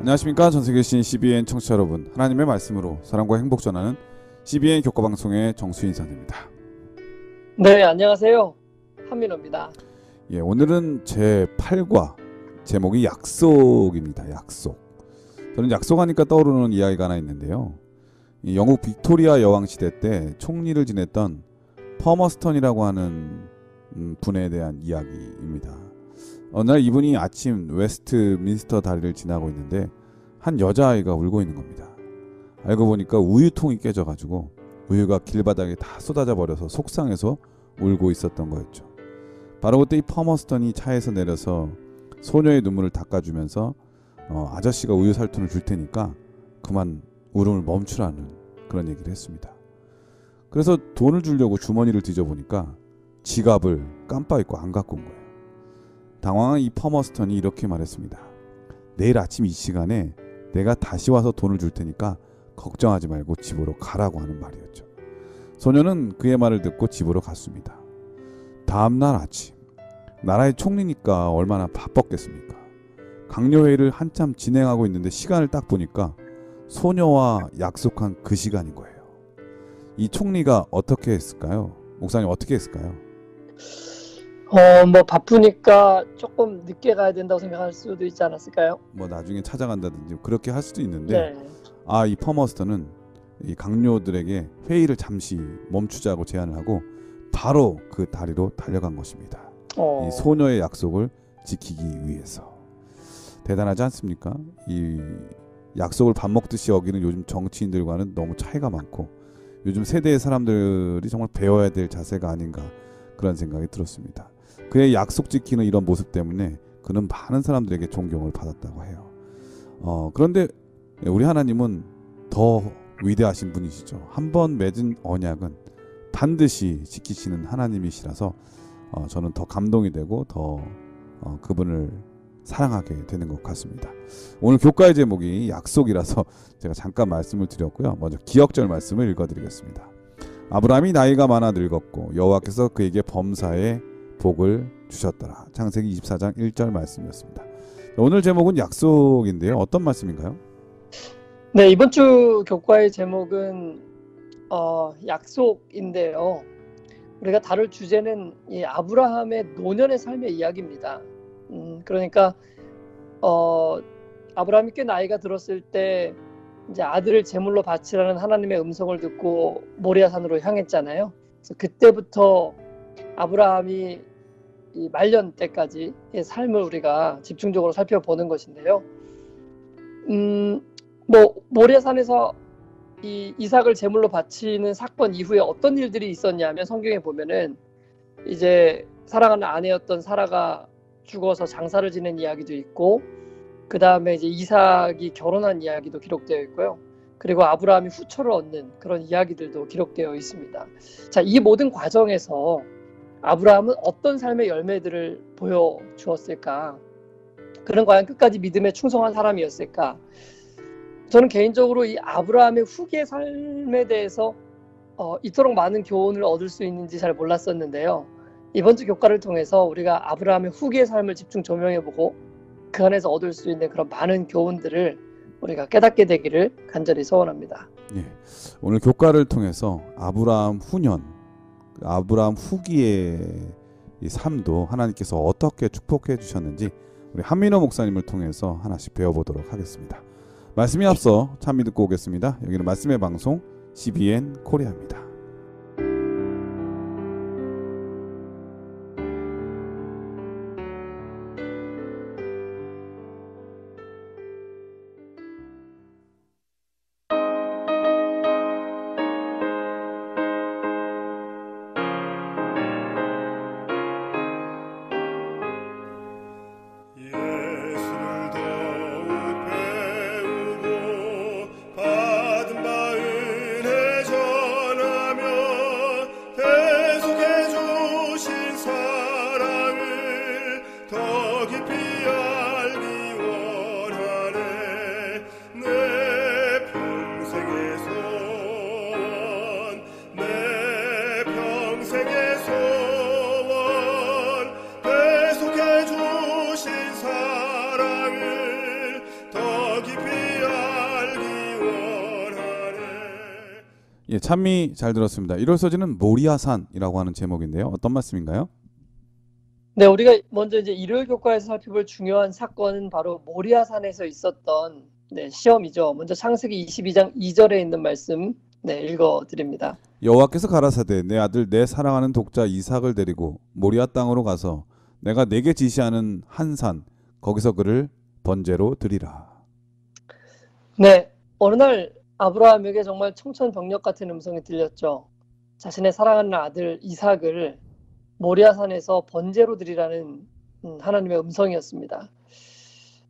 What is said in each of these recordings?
안녕하십니까. 전세계 신 CBN 청취자 여러분, 하나님의 말씀으로 사랑과 행복 전하는 CBN 교과방송의 정수 인사드립니다. 네, 안녕하세요. 한민호입니다. 예, 오늘은 제 8과 제목이 약속입니다. 약속. 저는 약속하니까 떠오르는 이야기가 하나 있는데요. 이 영국 빅토리아 여왕 시대 때 총리를 지냈던 퍼머스턴이라고 하는 분에 대한 이야기입니다. 어느 날 이분이 아침 웨스트민스터 다리를 지나고 있는데 한 여자아이가 울고 있는 겁니다. 알고 보니까 우유통이 깨져가지고 우유가 길바닥에 다 쏟아져 버려서 속상해서 울고 있었던 거였죠. 바로 그때 이 퍼머스턴이 차에서 내려서 소녀의 눈물을 닦아주면서 아저씨가 우유 살돈을 줄 테니까 그만 울음을 멈추라는 그런 얘기를 했습니다. 그래서 돈을 주려고 주머니를 뒤져보니까 지갑을 깜빡 잊고 안 갖고 온 거예요. 당황한 이 퍼머스턴이 이렇게 말했습니다. 내일 아침 이 시간에 내가 다시 와서 돈을 줄 테니까 걱정하지 말고 집으로 가라고 하는 말이었죠. 소녀는 그의 말을 듣고 집으로 갔습니다. 다음날 아침, 나라의 총리니까 얼마나 바빴겠습니까? 강요회의를 한참 진행하고 있는데 시간을 딱 보니까 소녀와 약속한 그 시간인 거예요. 이 총리가 어떻게 했을까요? 목사님 어떻게 했을까요? 바쁘니까 조금 늦게 가야 된다고 생각할 수도 있지 않았을까요? 뭐 나중에 찾아간다든지 그렇게 할 수도 있는데 네. 이 퍼머스턴은 이 강요들에게 회의를 잠시 멈추자고 제안을 하고 바로 그 다리로 달려간 것입니다. 이 소녀의 약속을 지키기 위해서. 대단하지 않습니까? 이 약속을 밥 먹듯이 여기는 요즘 정치인들과는 너무 차이가 많고 요즘 세대의 사람들이 정말 배워야 될 자세가 아닌가 그런 생각이 들었습니다. 그의 약속 지키는 이런 모습 때문에 그는 많은 사람들에게 존경을 받았다고 해요. 그런데 우리 하나님은 더 위대하신 분이시죠. 한번 맺은 언약은 반드시 지키시는 하나님이시라서 저는 더 감동이 되고 더 그분을 사랑하게 되는 것 같습니다. 오늘 교과의 제목이 약속이라서 제가 잠깐 말씀을 드렸고요. 먼저 기억절 말씀을 읽어드리겠습니다. 아브라함이 나이가 많아 늙었고 여호와께서 그에게 범사에 복을 주셨더라. 창세기 24장 1절 말씀이었습니다. 오늘 제목은 약속인데요. 어떤 말씀인가요? 네, 이번 주 교과의 제목은 약속인데요. 우리가 다룰 주제는 이 아브라함의 노년의 삶의 이야기입니다. 그러니까 아브라함이 꽤 나이가 들었을 때 이제 아들을 제물로 바치라는 하나님의 음성을 듣고 모리아산으로 향했잖아요. 그래서 그때부터 아브라함이 이 말년 때까지의 삶을 우리가 집중적으로 살펴보는 것인데요. 모리아산에서 이 이삭을 제물로 바치는 사건 이후에 어떤 일들이 있었냐면 성경에 보면은 이제 사랑하는 아내였던 사라가 죽어서 장사를 지낸 이야기도 있고 그 다음에 이제 이삭이 결혼한 이야기도 기록되어 있고요. 그리고 아브라함이 후처를 얻는 그런 이야기들도 기록되어 있습니다. 자, 이 모든 과정에서 아브라함은 어떤 삶의 열매들을 보여주었을까? 그는 과연 끝까지 믿음에 충성한 사람이었을까? 저는 개인적으로 이 아브라함의 후기의 삶에 대해서 이토록 많은 교훈을 얻을 수 있는지 잘 몰랐었는데요. 이번 주 교과를 통해서 우리가 아브라함의 후기의 삶을 집중 조명해보고 그 안에서 얻을 수 있는 그런 많은 교훈들을 우리가 깨닫게 되기를 간절히 소원합니다. 예, 오늘 교과를 통해서 아브라함 후년, 아브라함 후기의 이 삶도 하나님께서 어떻게 축복해 주셨는지 우리 한민호 목사님을 통해서 하나씩 배워보도록 하겠습니다. 말씀이 앞서 찬미 듣고 오겠습니다. 여기는 말씀의 방송 CBN 코리아입니다. 받은 바은혜 전하 예, 참미 잘 들었습니다. 일요소지는 모리아산이라고 하는 제목인데요. 어떤 말씀인가요? 네, 우리가 먼저 이제 일요일 교과에서 살펴볼 중요한 사건은 바로 모리아산에서 있었던 시험이죠. 먼저 창세기 22장 2절에 있는 말씀 읽어 드립니다. 여호와께서 가라사대 내 아들 내 사랑하는 독자 이삭을 데리고 모리아 땅으로 가서 내가 내게 지시하는 한 산 거기서 그를 번제로 드리라. 네, 어느 날 아브라함에게 정말 청천벽력 같은 음성이 들렸죠. 자신의 사랑하는 아들 이삭을 모리아산에서 번제로 드리라는 하나님의 음성이었습니다.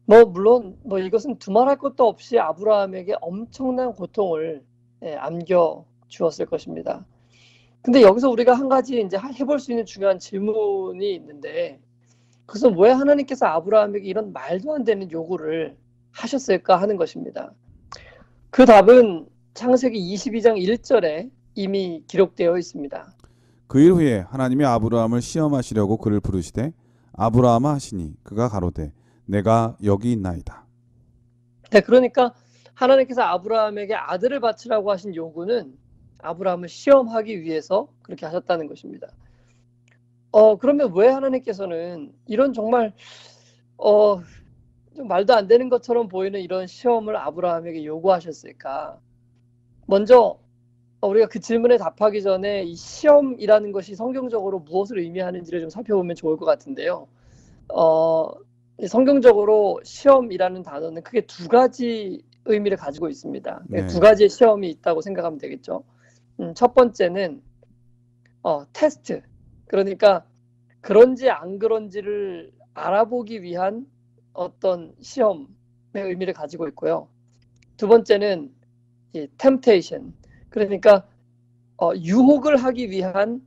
물론 이것은 두말할 것도 없이 아브라함에게 엄청난 고통을 안겨 주었을 것입니다. 근데 여기서 우리가 한 가지 이제 해볼 수 있는 중요한 질문이 있는데, 그것은 왜 하나님께서 아브라함에게 이런 말도 안 되는 요구를 하셨을까 하는 것입니다. 그 답은 창세기 22장 1절에 이미 기록되어 있습니다. 그 일 후에 하나님이 아브라함을 시험하시려고 그를 부르시되 아브라함아 하시니 그가 가로되 내가 여기 있나이다. 네, 그러니까 하나님께서 아브라함에게 아들을 바치라고 하신 요구는 아브라함을 시험하기 위해서 그렇게 하셨다는 것입니다. 그러면 왜 하나님께서는 이런 정말 좀 말도 안 되는 것처럼 보이는 이런 시험을 아브라함에게 요구하셨을까? 먼저 우리가 그 질문에 답하기 전에 이 시험이라는 것이 성경적으로 무엇을 의미하는지를 좀 살펴보면 좋을 것 같은데요. 성경적으로 시험이라는 단어는 크게 두 가지 의미를 가지고 있습니다. 네. 두 가지의 시험이 있다고 생각하면 되겠죠. 첫 번째는 테스트. 그러니까 그런지 안 그런지를 알아보기 위한 어떤 시험의 의미를 가지고 있고요. 두 번째는 이 temptation. 그러니까 유혹을 하기 위한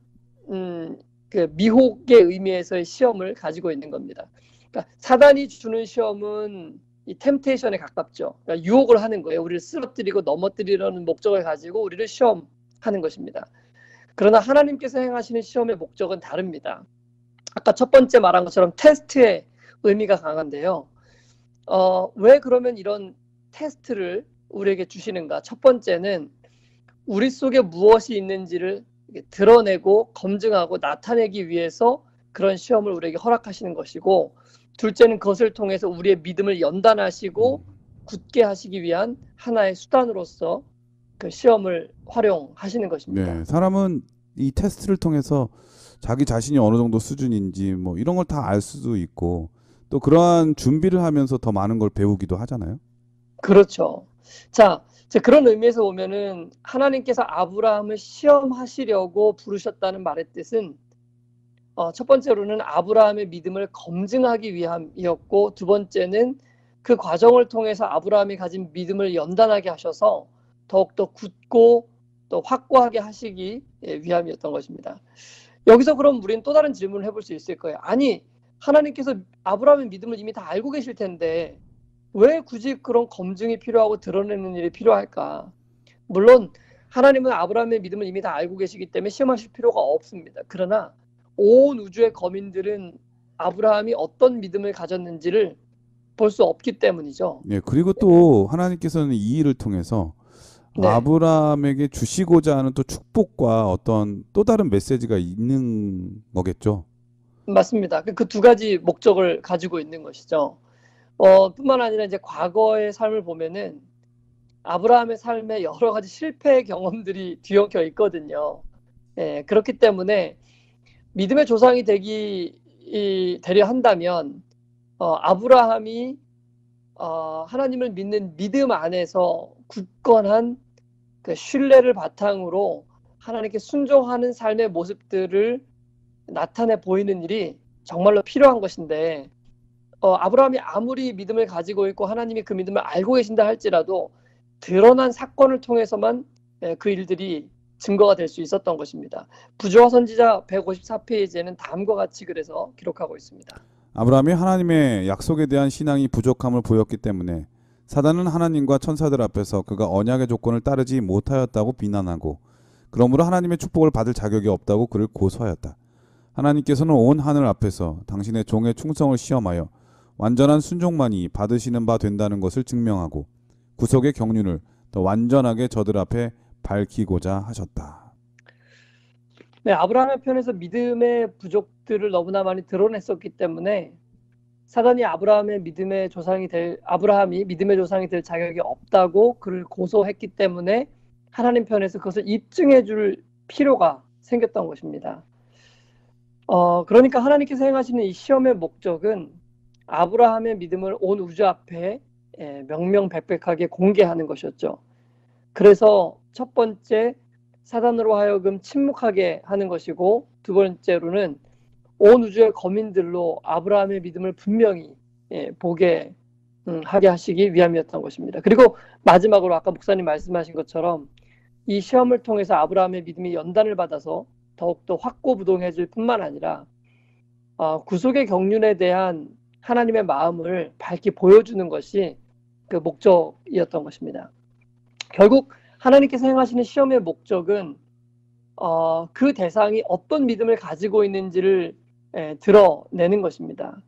그 미혹의 의미에서의 시험을 가지고 있는 겁니다. 그러니까 사단이 주는 시험은 이 템테이션에 가깝죠. 그러니까 유혹을 하는 거예요. 우리를 쓰러뜨리고 넘어뜨리려는 목적을 가지고 우리를 시험하는 것입니다. 그러나 하나님께서 행하시는 시험의 목적은 다릅니다. 아까 첫 번째 말한 것처럼 테스트의 의미가 강한데요. 왜 그러면 이런 테스트를 우리에게 주시는가? 첫 번째는 우리 속에 무엇이 있는지를 드러내고 검증하고 나타내기 위해서 그런 시험을 우리에게 허락하시는 것이고, 둘째는 그것을 통해서 우리의 믿음을 연단하시고 굳게 하시기 위한 하나의 수단으로서 그 시험을 활용하시는 것입니다. 네, 사람은 이 테스트를 통해서 자기 자신이 어느 정도 수준인지 이런 걸 다 알 수도 있고 또 그러한 준비를 하면서 더 많은 걸 배우기도 하잖아요. 그렇죠. 자, 그런 의미에서 보면은 하나님께서 아브라함을 시험하시려고 부르셨다는 말의 뜻은 첫 번째로는 아브라함의 믿음을 검증하기 위함이었고, 두 번째는 그 과정을 통해서 아브라함이 가진 믿음을 연단하게 하셔서 더욱더 굳고 또 확고하게 하시기 위함이었던 것입니다. 여기서 그럼 우리는 또 다른 질문을 해볼 수 있을 거예요. 아니, 하나님께서 아브라함의 믿음을 이미 다 알고 계실 텐데 왜 굳이 그런 검증이 필요하고 드러내는 일이 필요할까? 물론 하나님은 아브라함의 믿음을 이미 다 알고 계시기 때문에 시험하실 필요가 없습니다. 그러나 온 우주의 거민들은 아브라함이 어떤 믿음을 가졌는지를 볼 수 없기 때문이죠. 네, 그리고 또 하나님께서는 이 일을 통해서 아브라함에게 주시고자 하는 또 축복과 어떤 또 다른 메시지가 있는 거겠죠. 맞습니다. 그 두 가지 목적을 가지고 있는 것이죠. 뿐만 아니라 이제 과거의 삶을 보면은 아브라함의 삶에 여러 가지 실패 경험들이 뒤엉켜 있거든요. 그렇기 때문에 믿음의 조상이 되려 한다면 아브라함이 하나님을 믿는 믿음 안에서 굳건한 그 신뢰를 바탕으로 하나님께 순종하는 삶의 모습들을 나타내 보이는 일이 정말로 필요한 것인데, 아브라함이 아무리 믿음을 가지고 있고 하나님이 그 믿음을 알고 계신다 할지라도 드러난 사건을 통해서만 그 일들이 증거가 될 수 있었던 것입니다. 부조화 선지자 154페이지에는 다음과 같이 그래서 기록하고 있습니다. 아브라함이 하나님의 약속에 대한 신앙이 부족함을 보였기 때문에 사단은 하나님과 천사들 앞에서 그가 언약의 조건을 따르지 못하였다고 비난하고, 그러므로 하나님의 축복을 받을 자격이 없다고 그를 고소하였다. 하나님께서는 온 하늘 앞에서 당신의 종의 충성을 시험하여 완전한 순종만이 받으시는 바 된다는 것을 증명하고 구속의 경륜을 더 완전하게 저들 앞에 밝히고자 하셨다. 네, 아브라함의 편에서 믿음의 부족들을 너무나 많이 드러냈었기 때문에 사단이 아브라함이 믿음의 조상이 될 자격이 없다고 그를 고소했기 때문에 하나님 편에서 그것을 입증해 줄 필요가 생겼던 것입니다. 그러니까 하나님께서 행하시는 이 시험의 목적은 아브라함의 믿음을 온 우주 앞에 명명백백하게 공개하는 것이었죠. 그래서 첫 번째, 사단으로 하여금 침묵하게 하는 것이고, 두 번째로는 온 우주의 거민들로 아브라함의 믿음을 분명히 보게 하게 하시기 위함이었던 것입니다. 그리고 마지막으로 아까 목사님 말씀하신 것처럼 이 시험을 통해서 아브라함의 믿음이 연단을 받아서 더욱더 확고부동해질 뿐만 아니라 구속의 경륜에 대한 하나님의 마음을 밝히 보여주는 것이 그 목적이었던 것입니다. 결국 하나님께서 행하시는 시험의 목적은 그 대상이 어떤 믿음을 가지고 있는지를 드러내는 것입니다.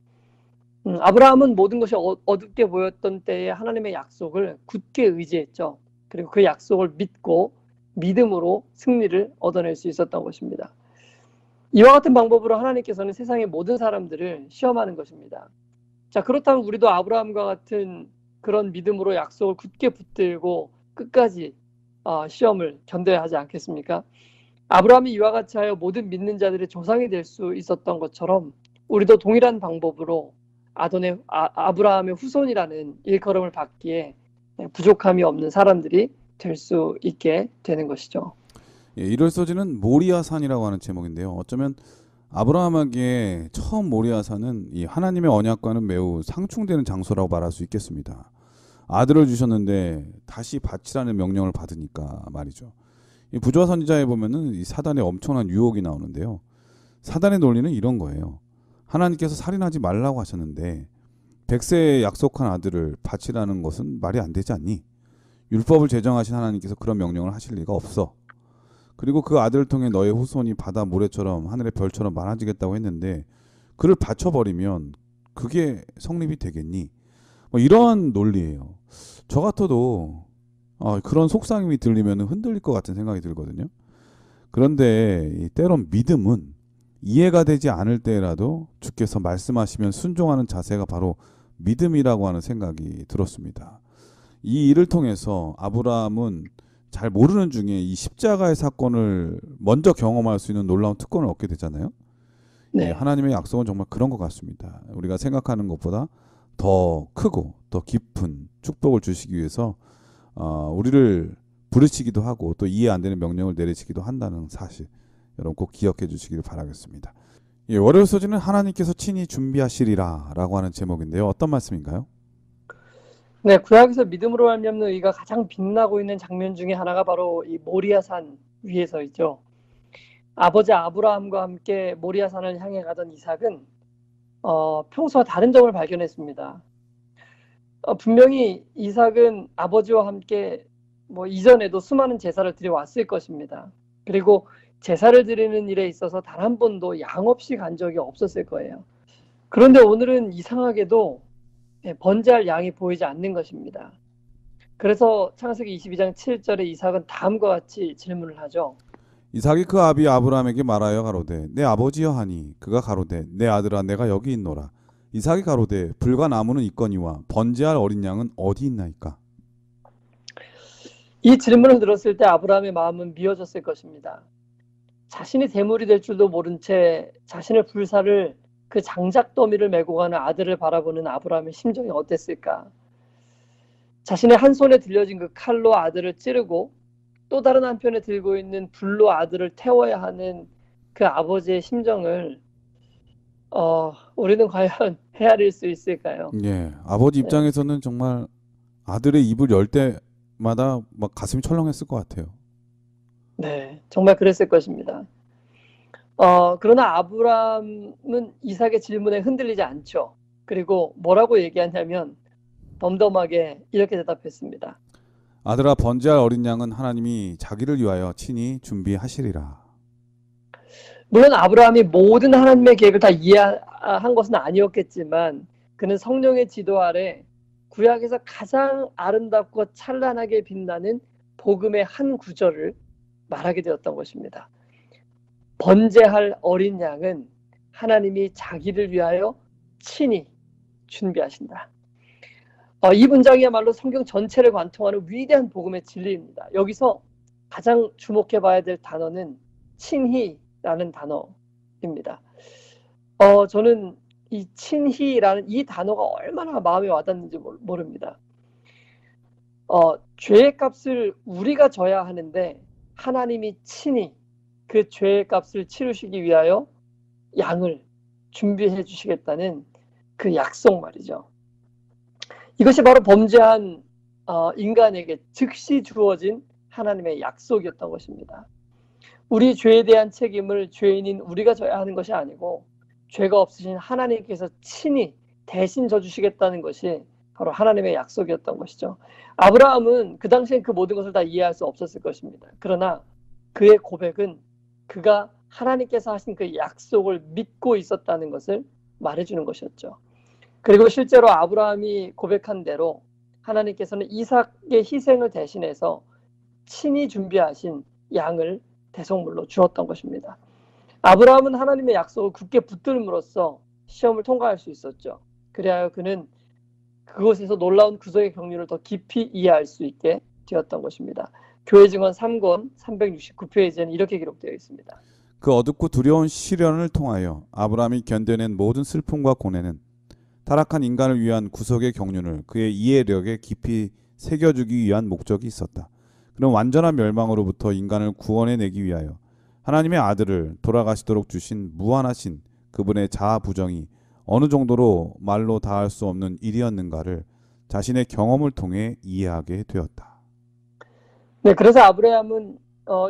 아브라함은 모든 것이 어둡게 보였던 때에 하나님의 약속을 굳게 의지했죠. 그리고 그 약속을 믿고 믿음으로 승리를 얻어낼 수 있었던 것입니다. 이와 같은 방법으로 하나님께서는 세상의 모든 사람들을 시험하는 것입니다. 자, 그렇다면 우리도 아브라함과 같은 그런 믿음으로 약속을 굳게 붙들고 끝까지 시험을 견뎌야 하지 않겠습니까? 아브라함이 이와 같이 하여 모든 믿는 자들의 조상이 될 수 있었던 것처럼 우리도 동일한 방법으로 아브라함의 후손이라는 일컬음을 받기에 부족함이 없는 사람들이 될 수 있게 되는 것이죠. 예, 이럴서지는 모리아산이라고 하는 제목인데요. 어쩌면 아브라함에게 처음 모리아산은 이 하나님의 언약과는 매우 상충되는 장소라고 말할 수 있겠습니다. 아들을 주셨는데 다시 바치라는 명령을 받으니까 말이죠. 이 부조화 선지자에 보면은 이 사단의 엄청난 유혹이 나오는데요. 사단의 논리는 이런 거예요. 하나님께서 살인하지 말라고 하셨는데 100세에 약속한 아들을 바치라는 것은 말이 안 되지 않니? 율법을 제정하신 하나님께서 그런 명령을 하실 리가 없어. 그리고 그 아들을 통해 너의 후손이 바다 모래처럼 하늘의 별처럼 많아지겠다고 했는데 그를 바쳐버리면 그게 성립이 되겠니? 뭐 이런 논리예요. 저 같아도 그런 속상임이 들리면 흔들릴 것 같은 생각이 들거든요. 그런데 때론 믿음은 이해가 되지 않을 때라도 주께서 말씀하시면 순종하는 자세가 바로 믿음이라고 하는 생각이 들었습니다. 이 일을 통해서 아브라함은 잘 모르는 중에 이 십자가의 사건을 먼저 경험할 수 있는 놀라운 특권을 얻게 되잖아요. 네. 예, 하나님의 약속은 정말 그런 것 같습니다. 우리가 생각하는 것보다 더 크고 더 깊은 축복을 주시기 위해서 우리를 부르시기도 하고 또 이해 안 되는 명령을 내리시기도 한다는 사실 여러분 꼭 기억해 주시기를 바라겠습니다. 예, 월요일 소지는 하나님께서 친히 준비하시리라 라고 하는 제목인데요. 어떤 말씀인가요? 네, 구약에서 믿음으로 말미암는 의가 가장 빛나고 있는 장면 중에 하나가 바로 이 모리아산 위에서이죠. 아버지 아브라함과 함께 모리아산을 향해 가던 이삭은 평소와 다른 점을 발견했습니다. 분명히 이삭은 아버지와 함께 이전에도 수많은 제사를 드려왔을 것입니다. 그리고 제사를 드리는 일에 있어서 단 한 번도 양 없이 간 적이 없었을 거예요. 그런데 오늘은 이상하게도 번제할 양이 보이지 않는 것입니다. 그래서 창세기 22장 7절에 이삭은 다음과 같이 질문을 하죠. 이삭이 그 아비 아브라함에게 말하여 가로되 내 아버지여 하니 그가 가로되 내 아들아 내가 여기 있노라. 이삭이 가로되 불과 나무는 있거니와 번제할 어린 양은 어디 있나이까. 이 질문을 들었을 때 아브라함의 마음은 미어졌을 것입니다. 자신이 대물이 될 줄도 모른 채 자신의 불사를 그 장작 더미를 메고 가는 아들을 바라보는 아브라함의 심정이 어땠을까? 자신의 한 손에 들려진 그 칼로 아들을 찌르고 또 다른 한편에 들고 있는 불로 아들을 태워야 하는 그 아버지의 심정을 우리는 과연 헤아릴 수 있을까요? 예, 아버지 입장에서는 정말 아들의 입을 열 때마다 막 가슴이 철렁했을 것 같아요. 네, 정말 그랬을 것입니다. 그러나 아브라함은 이삭의 질문에 흔들리지 않죠. 그리고 뭐라고 얘기하냐면 덤덤하게 이렇게 대답했습니다. 아들아 번제할 어린 양은 하나님이 자기를 위하여 친히 준비하시리라. 물론 아브라함이 모든 하나님의 계획을 다 이해한 것은 아니었겠지만 그는 성령의 지도 아래 구약에서 가장 아름답고 찬란하게 빛나는 복음의 한 구절을 말하게 되었던 것입니다. 번제할 어린 양은 하나님이 자기를 위하여 친히 준비하신다. 이 문장이야말로 성경 전체를 관통하는 위대한 복음의 진리입니다. 여기서 가장 주목해 봐야 될 단어는 친히라는 단어입니다. 저는 이 친히라는 이 단어가 얼마나 마음에 와닿는지 모릅니다. 죄의 값을 우리가 져야 하는데 하나님이 친히 그 죄의 값을 치르시기 위하여 양을 준비해 주시겠다는 그 약속 말이죠. 이것이 바로 범죄한 인간에게 즉시 주어진 하나님의 약속이었던 것입니다. 우리 죄에 대한 책임을 죄인인 우리가 져야 하는 것이 아니고 죄가 없으신 하나님께서 친히 대신 져주시겠다는 것이 바로 하나님의 약속이었던 것이죠. 아브라함은 그 당시엔 그 모든 것을 다 이해할 수 없었을 것입니다. 그러나 그의 고백은 그가 하나님께서 하신 그 약속을 믿고 있었다는 것을 말해주는 것이었죠. 그리고 실제로 아브라함이 고백한 대로 하나님께서는 이삭의 희생을 대신해서 친히 준비하신 양을 대속물로 주었던 것입니다. 아브라함은 하나님의 약속을 굳게 붙들므로써 시험을 통과할 수 있었죠. 그래야 그는 그곳에서 놀라운 구속의 경륜을 더 깊이 이해할 수 있게 되었던 것입니다. 교회 증언 3권 369페이지에는 이렇게 기록되어 있습니다. 그 어둡고 두려운 시련을 통하여 아브라함이 견뎌낸 모든 슬픔과 고뇌는 타락한 인간을 위한 구속의 경륜을 그의 이해력에 깊이 새겨주기 위한 목적이 있었다. 그는 완전한 멸망으로부터 인간을 구원해내기 위하여 하나님의 아들을 돌아가시도록 주신 무한하신 그분의 자아부정이 어느 정도로 말로 다할 수 없는 일이었는가를 자신의 경험을 통해 이해하게 되었다. 네, 그래서 아브라함은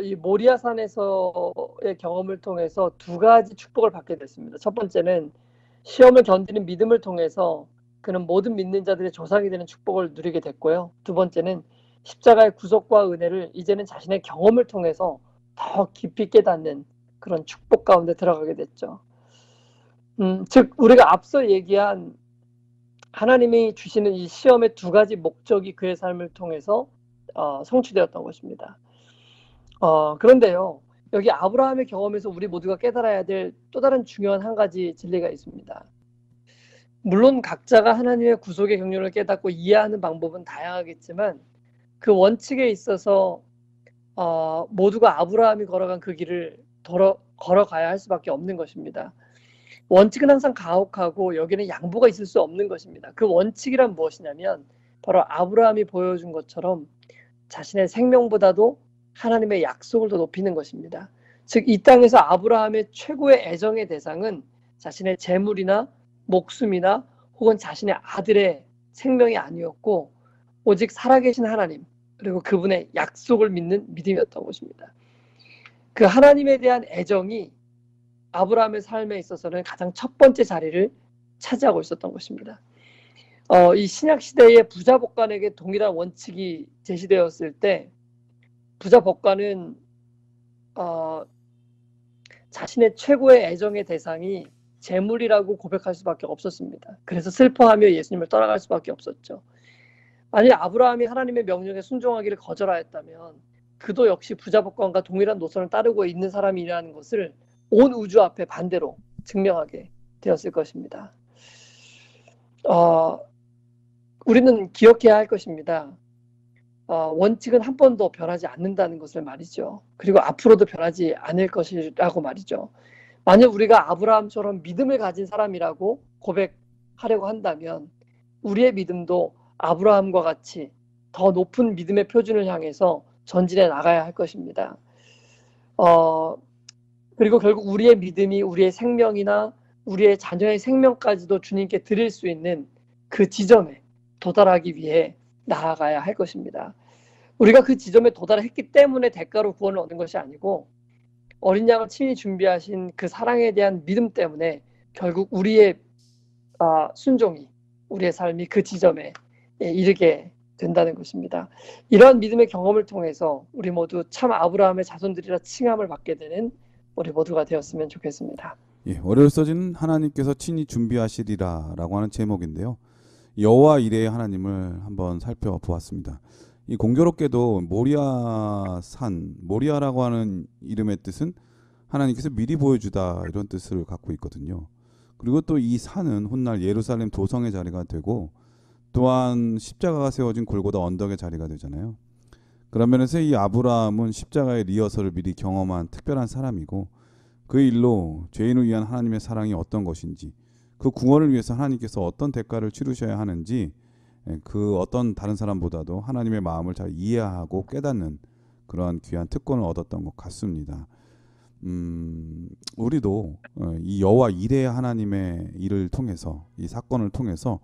이 모리아산에서의 경험을 통해서 두 가지 축복을 받게 됐습니다. 첫 번째는 시험을 견디는 믿음을 통해서 그는 모든 믿는 자들의 조상이 되는 축복을 누리게 됐고요. 두 번째는 십자가의 구속과 은혜를 이제는 자신의 경험을 통해서 더 깊이 깨닫는 그런 축복 가운데 들어가게 됐죠. 즉 우리가 앞서 얘기한 하나님이 주시는 이 시험의 두 가지 목적이 그의 삶을 통해서 성취되었던 것입니다. 그런데요, 여기 아브라함의 경험에서 우리 모두가 깨달아야 될 또 다른 중요한 한 가지 진리가 있습니다. 물론 각자가 하나님의 구속의 경륜을 깨닫고 이해하는 방법은 다양하겠지만 그 원칙에 있어서 모두가 아브라함이 걸어간 그 길을 걸어가야 할 수밖에 없는 것입니다. 원칙은 항상 가혹하고 여기는 양보가 있을 수 없는 것입니다. 그 원칙이란 무엇이냐면 바로 아브라함이 보여준 것처럼 자신의 생명보다도 하나님의 약속을 더 높이는 것입니다. 즉 이 땅에서 아브라함의 최고의 애정의 대상은 자신의 재물이나 목숨이나 혹은 자신의 아들의 생명이 아니었고 오직 살아계신 하나님 그리고 그분의 약속을 믿는 믿음이었던 것입니다. 그 하나님에 대한 애정이 아브라함의 삶에 있어서는 가장 첫 번째 자리를 차지하고 있었던 것입니다. 이 신약 시대의 부자 법관에게 동일한 원칙이 제시되었을 때 부자 법관은 자신의 최고의 애정의 대상이 재물이라고 고백할 수밖에 없었습니다. 그래서 슬퍼하며 예수님을 떠나갈 수밖에 없었죠. 만약 아브라함이 하나님의 명령에 순종하기를 거절하였다면 그도 역시 부자 법관과 동일한 노선을 따르고 있는 사람이라는 것을 온 우주 앞에 반대로 증명하게 되었을 것입니다. 우리는 기억해야 할 것입니다. 원칙은 한 번도 변하지 않는다는 것을 말이죠. 그리고 앞으로도 변하지 않을 것이라고 말이죠. 만약 우리가 아브라함처럼 믿음을 가진 사람이라고 고백하려고 한다면 우리의 믿음도 아브라함과 같이 더 높은 믿음의 표준을 향해서 전진해 나가야 할 것입니다. 그리고 결국 우리의 믿음이 우리의 생명이나 우리의 자녀의 생명까지도 주님께 드릴 수 있는 그 지점에 도달하기 위해 나아가야 할 것입니다. 우리가 그 지점에 도달했기 때문에 대가로 구원을 얻는 것이 아니고 어린 양을 친히 준비하신 그 사랑에 대한 믿음 때문에 결국 우리의 순종이 우리의 삶이 그 지점에 이르게 된다는 것입니다. 이러한 믿음의 경험을 통해서 우리 모두 참 아브라함의 자손들이라 칭함을 받게 되는 우리 모두가 되었으면 좋겠습니다. 월요일 서지는 하나님께서 친히 준비하시리라 라고 하는 제목인데요. 여호와 이레의 하나님을 한번 살펴보았습니다. 이 공교롭게도 모리아 산, 모리아라고 하는 이름의 뜻은 하나님께서 미리 보여주다 이런 뜻을 갖고 있거든요. 그리고 또 이 산은 훗날 예루살렘 도성의 자리가 되고 또한 십자가가 세워진 골고다 언덕의 자리가 되잖아요. 그런 면에서 이 아브라함은 십자가의 리허설을 미리 경험한 특별한 사람이고 그 일로 죄인을 위한 하나님의 사랑이 어떤 것인지 그 구원을 위해서 하나님께서 어떤 대가를 치르셔야 하는지 그 어떤 다른 사람보다도 하나님의 마음을 잘 이해하고 깨닫는 그러한 귀한 특권을 얻었던 것 같습니다. 우리도 이 여호와 이레 하나님의 일을 통해서 이 사건을 통해서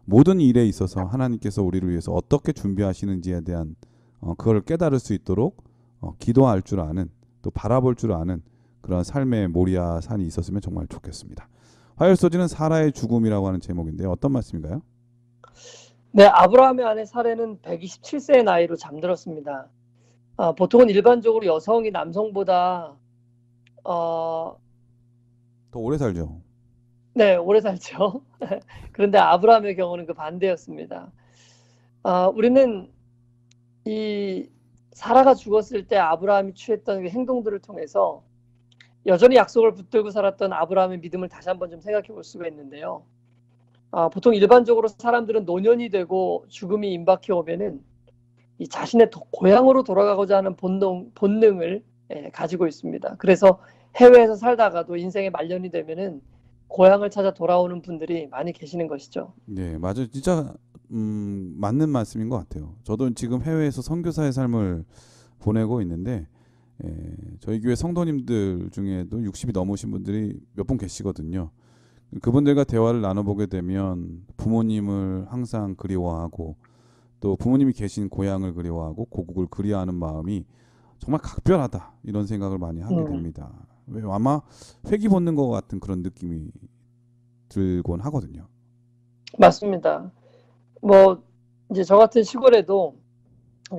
모든 일에 있어서 하나님께서 우리를 위해서 어떻게 준비하시는지에 대한 그걸 깨달을 수 있도록 기도할 줄 아는 또 바라볼 줄 아는 그런 삶의 모리아 산이 있었으면 정말 좋겠습니다. 화요일 소지는 사라의 죽음이라고 하는 제목인데 어떤 말씀인가요? 네, 아브라함의 아내 사레는 127세의 나이로 잠들었습니다. 보통은 일반적으로 여성이 남성보다 더 오래 살죠. 네, 오래 살죠. 그런데 아브라함의 경우는 그 반대였습니다. 우리는 이 사라가 죽었을 때 아브라함이 취했던 그 행동들을 통해서 여전히 약속을 붙들고 살았던 아브라함의 믿음을 다시 한번 좀 생각해 볼 수가 있는데요. 보통 일반적으로 사람들은 노년이 되고 죽음이 임박해 오면은 이 자신의 고향으로 돌아가고자 하는 본능을 가지고 있습니다. 그래서 해외에서 살다가도 인생의 말년이 되면은 고향을 찾아 돌아오는 분들이 많이 계시는 것이죠. 네, 맞아요. 진짜 맞는 말씀인 것 같아요. 저도 지금 해외에서 선교사의 삶을 보내고 있는데 저희 교회 성도님들 중에도 60이 넘으신 분들이 몇 분 계시거든요. 그분들과 대화를 나눠보게 되면 부모님을 항상 그리워하고 또 부모님이 계신 고향을 그리워하고 고국을 그리워하는 마음이 정말 각별하다 이런 생각을 많이 하게 됩니다. 아마 회귀 벗는 것 같은 그런 느낌이 들곤 하거든요. 맞습니다. 뭐 이제 저 같은 시골에도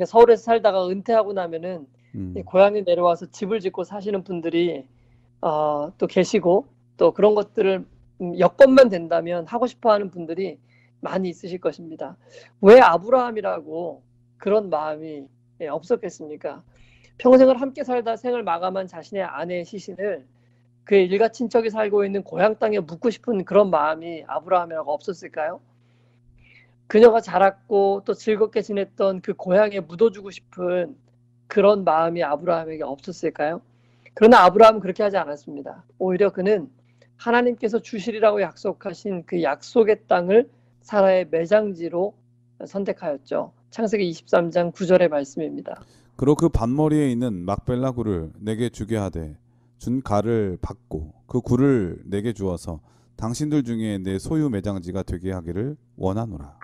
서울에서 살다가 은퇴하고 나면은 고향에 내려와서 집을 짓고 사시는 분들이 또 계시고 또 그런 것들을 여건만 된다면 하고 싶어하는 분들이 많이 있으실 것입니다. 왜 아브라함이라고 그런 마음이 없었겠습니까? 평생을 함께 살다 생을 마감한 자신의 아내의 시신을 그의 일가 친척이 살고 있는 고향 땅에 묻고 싶은 그런 마음이 아브라함이라고 없었을까요? 그녀가 자랐고 또 즐겁게 지냈던 그 고향에 묻어주고 싶은 그런 마음이 아브라함에게 없었을까요? 그러나 아브라함은 그렇게 하지 않았습니다. 오히려 그는 하나님께서 주시리라고 약속하신 그 약속의 땅을 사라의 매장지로 선택하였죠. 창세기 23장 9절의 말씀입니다. 그리고 그 밭머리에 있는 막벨라 굴을 내게 주게 하되 준 가를 받고 그 굴을 내게 주어서 당신들 중에 내 소유 매장지가 되게 하기를 원하노라.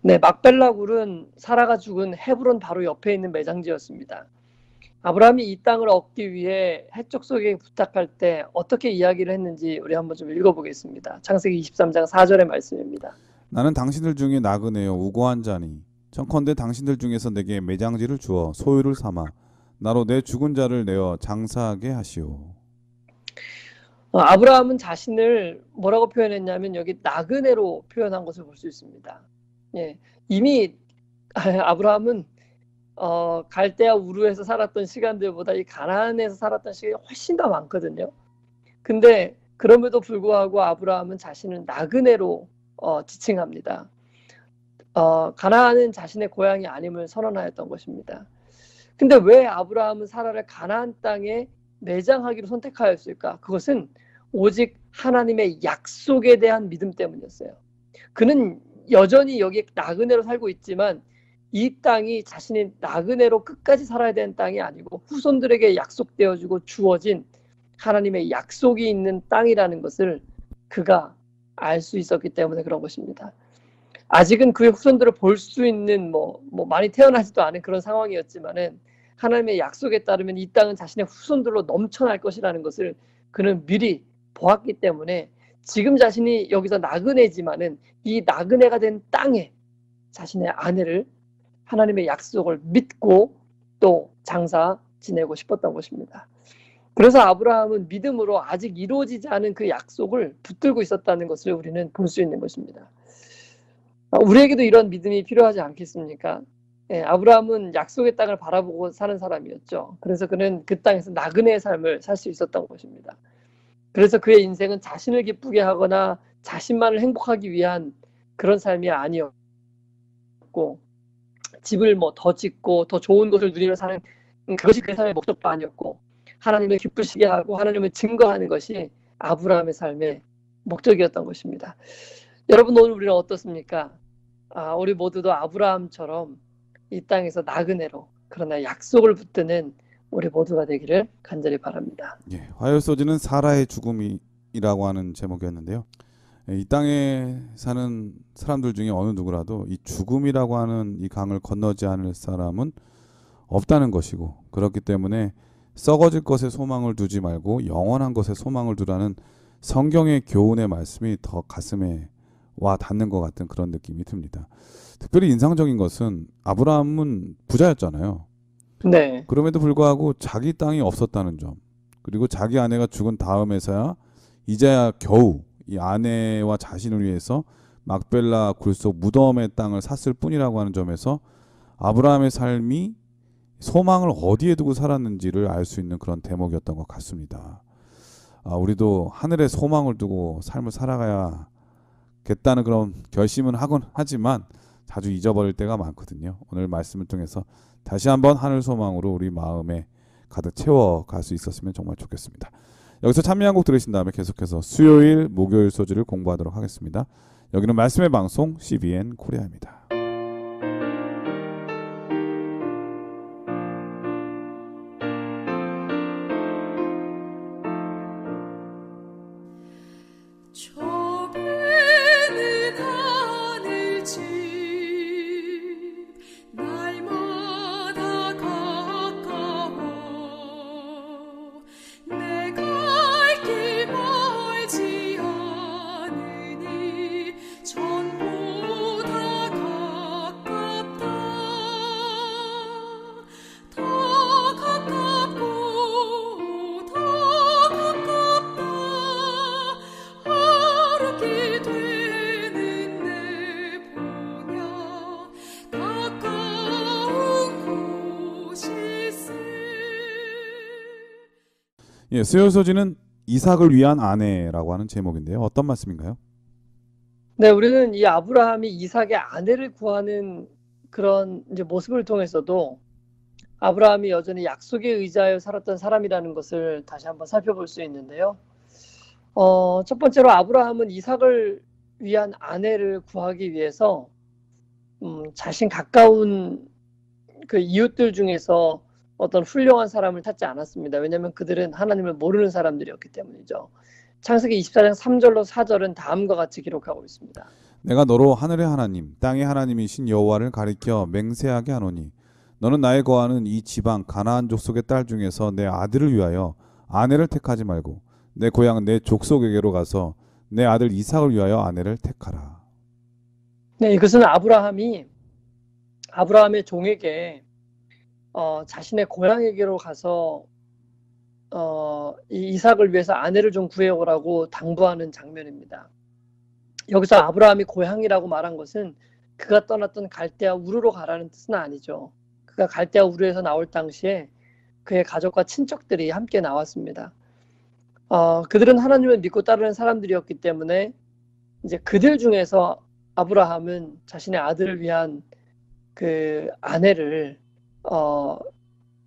네, 막벨라 굴은 사라가 죽은 헤브론 바로 옆에 있는 매장지였습니다. 아브라함이 이 땅을 얻기 위해 해족속에게 부탁할 때 어떻게 이야기를 했는지 우리 한번 좀 읽어보겠습니다. 창세기 23장 4절의 말씀입니다. 나는 당신들 중에 나그네요 우고한 자니 청컨대 당신들 중에서 내게 매장지를 주어 소유를 삼아 나로 내 죽은 자를 내어 장사하게 하시오. 아브라함은 자신을 뭐라고 표현했냐면 여기 나그네로 표현한 것을 볼 수 있습니다. 예, 이미 아브라함은 갈대아 우르에서 살았던 시간들보다 이 가나안에서 살았던 시간이 훨씬 더 많거든요. 근데 그럼에도 불구하고 아브라함은 자신을 나그네로 지칭합니다. 가나안은 자신의 고향이 아님을 선언하였던 것입니다. 근데 왜 아브라함은 사라를 가나안 땅에 매장하기로 선택하였을까? 그것은 오직 하나님의 약속에 대한 믿음 때문이었어요. 그는 여전히 여기 나그네로 살고 있지만 이 땅이 자신이 나그네로 끝까지 살아야 되는 땅이 아니고 후손들에게 약속되어지고 주어진 하나님의 약속이 있는 땅이라는 것을 그가 알 수 있었기 때문에 그런 것입니다. 아직은 그의 후손들을 볼 수 있는 뭐 많이 태어나지도 않은 그런 상황이었지만은 하나님의 약속에 따르면 이 땅은 자신의 후손들로 넘쳐날 것이라는 것을 그는 미리 보았기 때문에 지금 자신이 여기서 나그네지만은 이 나그네가 된 땅에 자신의 아내를 하나님의 약속을 믿고 또 장사 지내고 싶었던 것입니다. 그래서 아브라함은 믿음으로 아직 이루어지지 않은 그 약속을 붙들고 있었다는 것을 우리는 볼 수 있는 것입니다. 우리에게도 이런 믿음이 필요하지 않겠습니까? 예, 아브라함은 약속의 땅을 바라보고 사는 사람이었죠. 그래서 그는 그 땅에서 나그네의 삶을 살 수 있었던 것입니다. 그래서 그의 인생은 자신을 기쁘게 하거나 자신만을 행복하기 위한 그런 삶이 아니었고, 집을 뭐 더 짓고 더 좋은 것을 누리며 사는 그것이 그의 삶의 목적도 아니었고, 하나님을 기쁘시게 하고 하나님을 증거하는 것이 아브라함의 삶의 목적이었던 것입니다. 여러분, 오늘 우리는 어떻습니까? 우리 모두도 아브라함처럼 이 땅에서 나그네로, 그러나 약속을 붙드는 우리 모두가 되기를 간절히 바랍니다. 예, 화요일 소지는 사라의 죽음이라고 하는 제목이었는데요. 이 땅에 사는 사람들 중에 어느 누구라도 이 죽음이라고 하는 이 강을 건너지 않을 사람은 없다는 것이고, 그렇기 때문에 썩어질 것에 소망을 두지 말고 영원한 것에 소망을 두라는 성경의 교훈의 말씀이 더 가슴에 와 닿는 것 같은 그런 느낌이 듭니다. 특별히 인상적인 것은 아브라함은 부자였잖아요. 네. 그럼에도 불구하고 자기 땅이 없었다는 점, 그리고 자기 아내가 죽은 다음에서야 이제야 겨우 이 아내와 자신을 위해서 막벨라 굴속 무덤의 땅을 샀을 뿐이라고 하는 점에서 아브라함의 삶이 소망을 어디에 두고 살았는지를 알 수 있는 그런 대목이었던 것 같습니다. 우리도 하늘에 소망을 두고 삶을 살아가야겠다는 그런 결심은 하곤 하지만 자주 잊어버릴 때가 많거든요. 오늘 말씀을 통해서 다시 한번 하늘 소망으로 우리 마음에 가득 채워갈 수 있었으면 정말 좋겠습니다. 여기서 찬미 한 곡 들으신 다음에 계속해서 수요일, 목요일 소지를 공부하도록 하겠습니다. 여기는 말씀의 방송 CBN 코리아입니다. 예, 수요일 소지는 이삭을 위한 아내라고 하는 제목인데요. 어떤 말씀인가요? 네, 우리는 이 아브라함이 이삭의 아내를 구하는 그런 이제 모습을 통해서도 아브라함이 여전히 약속에 의지하여 살았던 사람이라는 것을 다시 한번 살펴볼 수 있는데요. 첫 번째로 아브라함은 이삭을 위한 아내를 구하기 위해서 자신 가까운 그 이웃들 중에서 어떤 훌륭한 사람을 찾지 않았습니다. 왜냐하면 그들은 하나님을 모르는 사람들이었기 때문이죠. 창세기 24장 3절로 4절은 다음과 같이 기록하고 있습니다. 내가 너로 하늘의 하나님, 땅의 하나님이신 여호와를 가리켜 맹세하게 하노니 너는 나의 거하는 이 지방 가나안 족속의 딸 중에서 내 아들을 위하여 아내를 택하지 말고 내 고향 내 족속에게로 가서 내 아들 이삭을 위하여 아내를 택하라. 네, 이것은 아브라함의 종에게 자신의 고향에게로 가서 이 이삭을 위해서 아내를 좀 구해오라고 당부하는 장면입니다. 여기서 아브라함이 고향이라고 말한 것은 그가 떠났던 갈대아 우르로 가라는 뜻은 아니죠. 그가 갈대아 우르에서 나올 당시에 그의 가족과 친척들이 함께 나왔습니다. 그들은 하나님을 믿고 따르는 사람들이었기 때문에 이제 그들 중에서 아브라함은 자신의 아들을 위한 그 아내를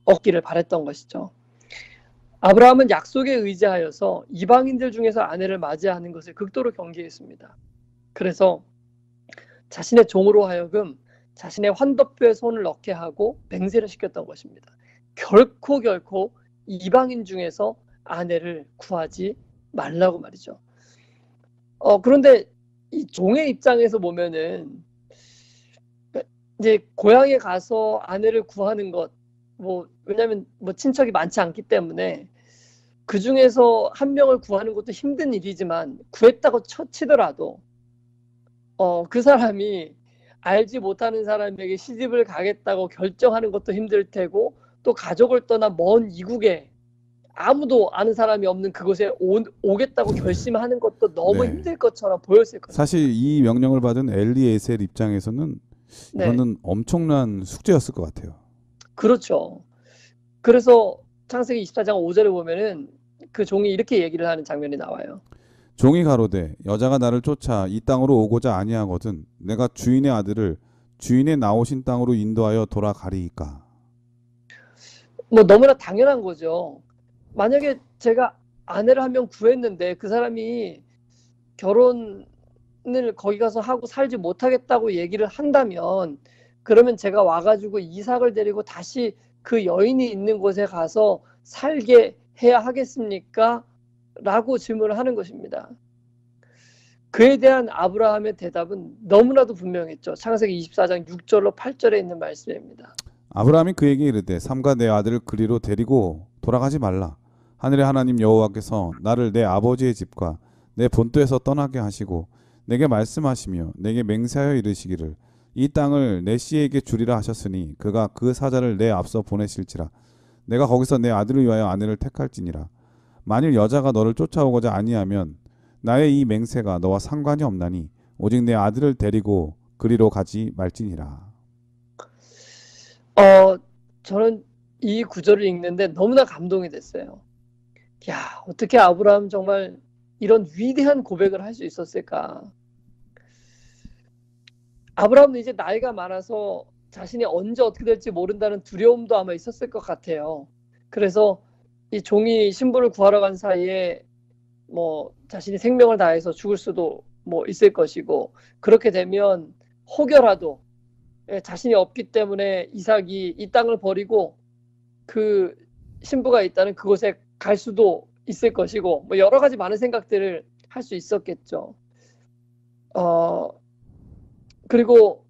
얻기를 바랬던 것이죠. 아브라함은 약속에 의지하여서 이방인들 중에서 아내를 맞이하는 것을 극도로 경계했습니다. 그래서 자신의 종으로 하여금 자신의 환도표에 손을 넣게 하고 맹세를 시켰던 것입니다. 결코 이방인 중에서 아내를 구하지 말라고 말이죠. 그런데 이 종의 입장에서 보면은 이제 고향에 가서 아내를 구하는 것, 왜냐하면 친척이 많지 않기 때문에 그 중에서 한 명을 구하는 것도 힘든 일이지만 구했다고 치더라도 그 사람이 알지 못하는 사람에게 시집을 가겠다고 결정하는 것도 힘들 테고, 또 가족을 떠나 먼 이국에 아무도 아는 사람이 없는 그곳에 오겠다고 결심하는 것도 너무 힘들 것처럼 보였을 거예요. 사실 이 명령을 받은 엘리에셀 입장에서는 네, 이거는 엄청난 숙제였을 것 같아요. 그렇죠. 그래서 창세기 24장 5절에 보면은 그 종이 이렇게 얘기를 하는 장면이 나와요. 종이 가로되 여자가 나를 쫓아 이 땅으로 오고자 아니하거든 내가 주인의 아들을 주인의 나오신 땅으로 인도하여 돌아가리이까. 뭐 너무나 당연한 거죠. 만약에 제가 아내를 한 명 구했는데 그 사람이 결혼을 거기 가서 하고 살지 못하겠다고 얘기를 한다면 그러면 제가 와가지고 이삭을 데리고 다시 그 여인이 있는 곳에 가서 살게 해야 하겠습니까? 라고 질문을 하는 것입니다. 그에 대한 아브라함의 대답은 너무나도 분명했죠. 창세기 24장 6절로 8절에 있는 말씀입니다. 아브라함이 그에게 이르되 삼가 내 아들을 그리로 데리고 돌아가지 말라. 하늘의 하나님 여호와께서 나를 내 아버지의 집과 내 본토에서 떠나게 하시고 내게 말씀하시며 내게 맹세하여 이르시기를 이 땅을 내 씨에게 주리라 하셨으니 그가 그 사자를 내 앞서 보내실지라. 내가 거기서 내 아들을 위하여 아내를 택할지니라. 만일 여자가 너를 쫓아오고자 아니하면 나의 이 맹세가 너와 상관이 없나니 오직 내 아들을 데리고 그리로 가지 말지니라. 저는 이 구절을 읽는데 너무나 감동이 됐어요. 야, 어떻게 아브라함 정말 이런 위대한 고백을 할 수 있었을까? 아브라함은 이제 나이가 많아서 자신이 언제 어떻게 될지 모른다는 두려움도 아마 있었을 것 같아요. 그래서 이 종이 신부를 구하러 간 사이에 뭐 자신이 생명을 다해서 죽을 수도 뭐 있을 것이고 그렇게 되면 혹여라도 자신이 없기 때문에 이삭이 이 땅을 버리고 그 신부가 있다는 그곳에 갈 수도 있을 것이고 뭐 여러 가지 많은 생각들을 할 수 있었겠죠. 그리고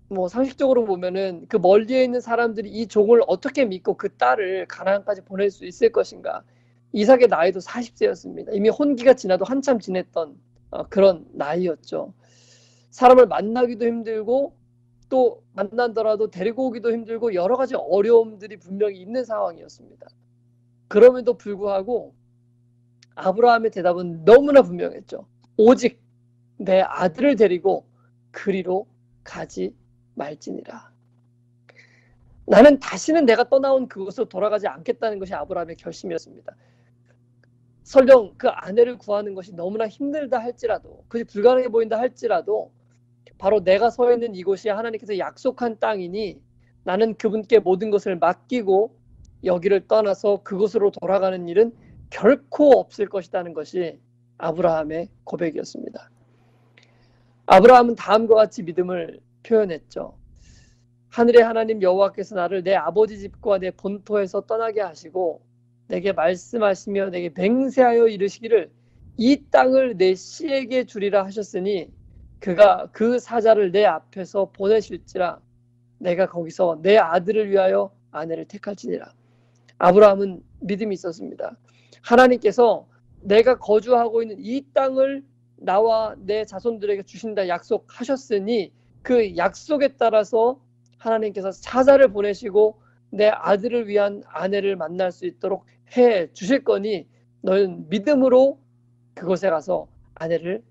뭐 상식적으로 보면은 그 멀리에 있는 사람들이 이 종을 어떻게 믿고 그 딸을 가나안까지 보낼 수 있을 것인가. 이삭의 나이도 40세였습니다. 이미 혼기가 지나도 한참 지냈던 그런 나이였죠. 사람을 만나기도 힘들고 또 만난더라도 데리고 오기도 힘들고 여러 가지 어려움들이 분명히 있는 상황이었습니다. 그럼에도 불구하고 아브라함의 대답은 너무나 분명했죠. 오직 내 아들을 데리고 그리로 가지 말지니라. 나는 다시는 내가 떠나온 그곳으로 돌아가지 않겠다는 것이 아브라함의 결심이었습니다. 설령 그 아내를 구하는 것이 너무나 힘들다 할지라도 그것이 불가능해 보인다 할지라도 바로 내가 서 있는 이곳이 하나님께서 약속한 땅이니 나는 그분께 모든 것을 맡기고 여기를 떠나서 그곳으로 돌아가는 일은 결코 없을 것이라는 것이 아브라함의 고백이었습니다. 아브라함은 다음과 같이 믿음을 표현했죠. 하늘의 하나님 여호와께서 나를 내 아버지 집과 내 본토에서 떠나게 하시고 내게 말씀하시며 내게 맹세하여 이르시기를 이 땅을 내 씨에게 주리라 하셨으니 그가 그 사자를 내 앞에서 보내실지라 내가 거기서 내 아들을 위하여 아내를 택할지니라. 아브라함은 믿음이 있었습니다. 하나님께서 내가 거주하고 있는 이 땅을 나와 내 자손들에게 주신다 약속하셨으니 그 약속에 따라서 하나님께서 사자를 보내시고 내 아들을 위한 아내를 만날 수 있도록 해 주실 거니 너는 믿음으로 그곳에 가서 아내를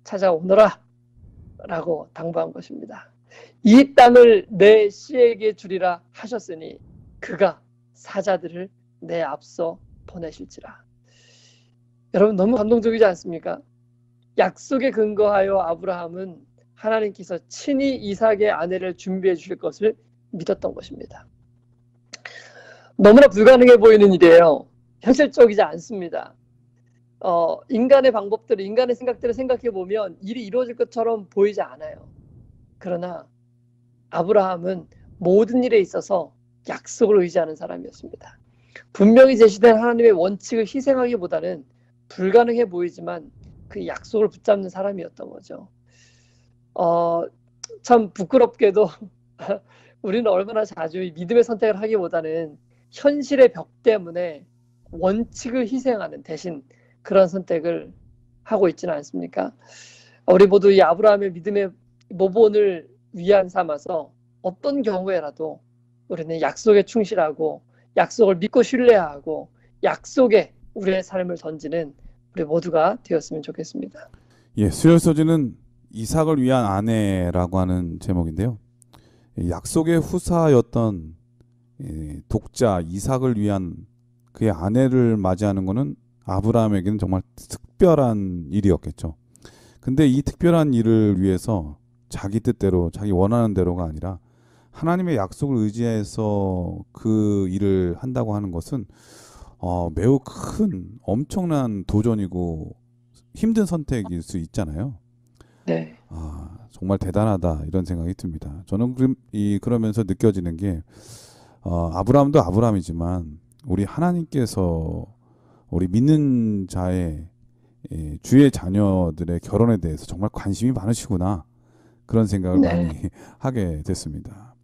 찾아오너라 라고 당부한 것입니다. 이 땅을 내 씨에게 주리라 하셨으니 그가 사자들을 내 앞서 보내실지라. 여러분 너무 감동적이지 않습니까? 약속에 근거하여 아브라함은 하나님께서 친히 이삭의 아내를 준비해 주실 것을 믿었던 것입니다. 너무나 불가능해 보이는 일이에요. 현실적이지 않습니다. 인간의 방법들을, 인간의 생각들을 생각해 보면 일이 이루어질 것처럼 보이지 않아요. 그러나 아브라함은 모든 일에 있어서 약속을 의지하는 사람이었습니다. 분명히 제시된 하나님의 원칙을 희생하기보다는 불가능해 보이지만 그 약속을 붙잡는 사람이었던 거죠. 참 부끄럽게도 우리는 얼마나 자주 믿음의 선택을 하기보다는 현실의 벽 때문에 원칙을 희생하는 대신 그런 선택을 하고 있지는 않습니까? 우리 모두 이 아브라함의 믿음의 모본을 위안 삼아서 어떤 경우에라도 우리는 약속에 충실하고 약속을 믿고 신뢰하고 약속에 우리의 삶을 던지는 우리 모두가 되었으면 좋겠습니다. 예, 수혈 소지는 이삭을 위한 아내라고 하는 제목인데요. 약속의 후사였던 독자 이삭을 위한 그의 아내를 맞이하는 것은 아브라함에게는 정말 특별한 일이었겠죠. 근데 이 특별한 일을 위해서 자기 뜻대로 자기 원하는 대로가 아니라 하나님의 약속을 의지해서 그 일을 한다고 하는 것은 매우 큰 엄청난 도전이고 힘든 선택일 수 있잖아요. 네. 정말 대단하다 이런 생각이 듭니다. 저는 그러면서 느껴지는 게 아브라함도 아브라함이지만 우리 하나님께서 우리 믿는 자의 주의 자녀들의 결혼에 대해서 정말 관심이 많으시구나 그런 생각을 네. 많이 하게 됐습니다.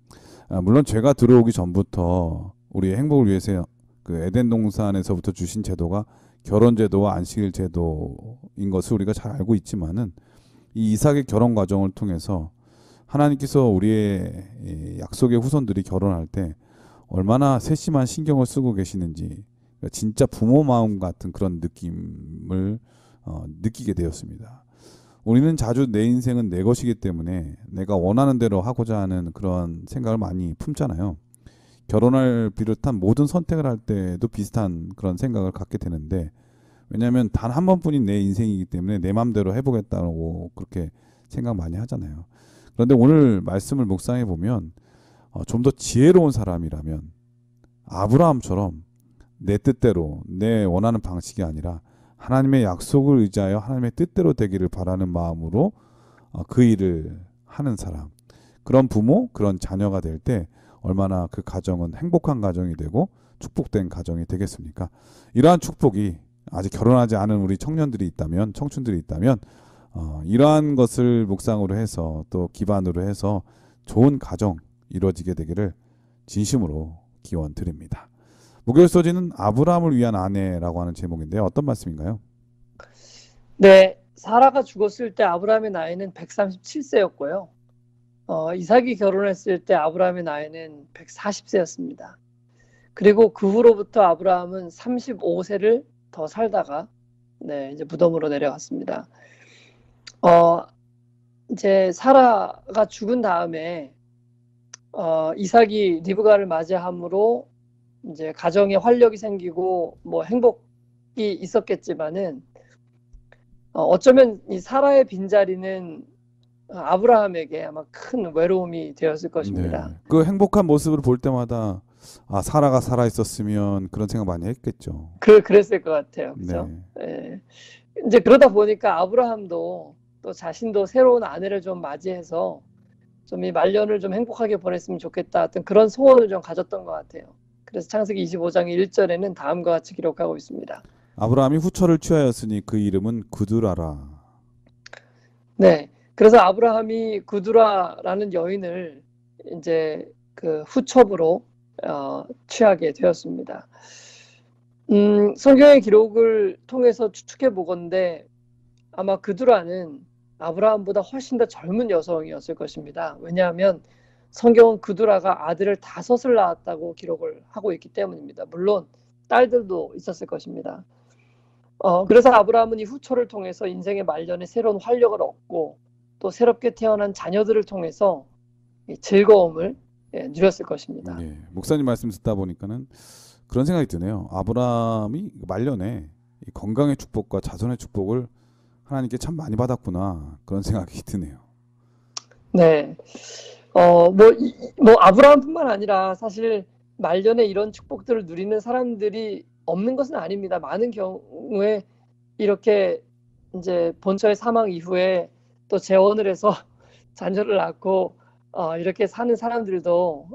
물론 제가 들어오기 전부터 우리의 행복을 위해서 그 에덴 동산에서부터 주신 제도가 결혼 제도와 안식일 제도인 것을 우리가 잘 알고 있지만은 이 이삭의 결혼 과정을 통해서 하나님께서 우리의 약속의 후손들이 결혼할 때 얼마나 세심한 신경을 쓰고 계시는지 진짜 부모 마음 같은 그런 느낌을 느끼게 되었습니다. 우리는 자주 내 인생은 내 것이기 때문에 내가 원하는 대로 하고자 하는 그런 생각을 많이 품잖아요. 결혼을 비롯한 모든 선택을 할 때도 비슷한 그런 생각을 갖게 되는데 왜냐하면 단 한 번뿐인 내 인생이기 때문에 내 맘대로 해보겠다고 그렇게 생각 많이 하잖아요. 그런데 오늘 말씀을 묵상해 보면 좀 더 지혜로운 사람이라면 아브라함처럼 내 뜻대로 내 원하는 방식이 아니라 하나님의 약속을 의지하여 하나님의 뜻대로 되기를 바라는 마음으로 그 일을 하는 사람, 그런 부모, 그런 자녀가 될 때 얼마나 그 가정은 행복한 가정이 되고 축복된 가정이 되겠습니까? 이러한 축복이 아직 결혼하지 않은 우리 청년들이 있다면, 청춘들이 있다면 이러한 것을 묵상으로 해서 또 기반으로 해서 좋은 가정 이루어지게 되기를 진심으로 기원 드립니다. 목요일 소지는 아브라함을 위한 아내라고 하는 제목인데요. 어떤 말씀인가요? 네, 사라가 죽었을 때 아브라함의 나이는 137세였고요. 이삭이 결혼했을 때 아브라함의 나이는 140세였습니다. 그리고 그 후로부터 아브라함은 35세를 더 살다가 이제 무덤으로 내려갔습니다. 이제 사라가 죽은 다음에 이삭이 리브가를 맞이함으로 이제 가정에 활력이 생기고 뭐 행복이 있었겠지만은 어쩌면 이 사라의 빈자리는 아브라함에게 아마 큰 외로움이 되었을 것입니다. 네. 그 행복한 모습을 볼 때마다 사라가 살아 있었으면 그런 생각 많이 했겠죠. 그랬을 것 같아요. 그렇죠? 네. 예. 이제 그러다 보니까 아브라함도 또 자신도 새로운 아내를 좀 맞이해서 좀 이 말년을 좀 행복하게 보냈으면 좋겠다 어떤 그런 소원을 좀 가졌던 것 같아요. 그래서 창세기 25장 1절에는 다음과 같이 기록하고 있습니다. 아브라함이 후처를 취하였으니 그 이름은 구두라라. 네. 그래서 아브라함이 구두라라는 여인을 이제 그 후첩으로 취하게 되었습니다. 성경의 기록을 통해서 추측해 보건대 아마 구두라는 아브라함보다 훨씬 더 젊은 여성이었을 것입니다. 왜냐하면 성경은 구두라가 아들을 5을 낳았다고 기록을 하고 있기 때문입니다. 물론 딸들도 있었을 것입니다. 그래서 아브라함은 이 후처를 통해서 인생의 말년에 새로운 활력을 얻고 또 새롭게 태어난 자녀들을 통해서 이 즐거움을 누렸을 것입니다. 네. 목사님 말씀 듣다 보니까는 그런 생각이 드네요. 아브라함이 말년에 이 건강의 축복과 자손의 축복을 하나님께 참 많이 받았구나 그런 생각이 드네요. 네. 뭐 아브라함뿐만 아니라 사실 말년에 이런 축복들을 누리는 사람들이 없는 것은 아닙니다. 많은 경우에 이렇게 이제 본처의 사망 이후에 또 재혼을 해서 자녀를 낳고 이렇게 사는 사람들도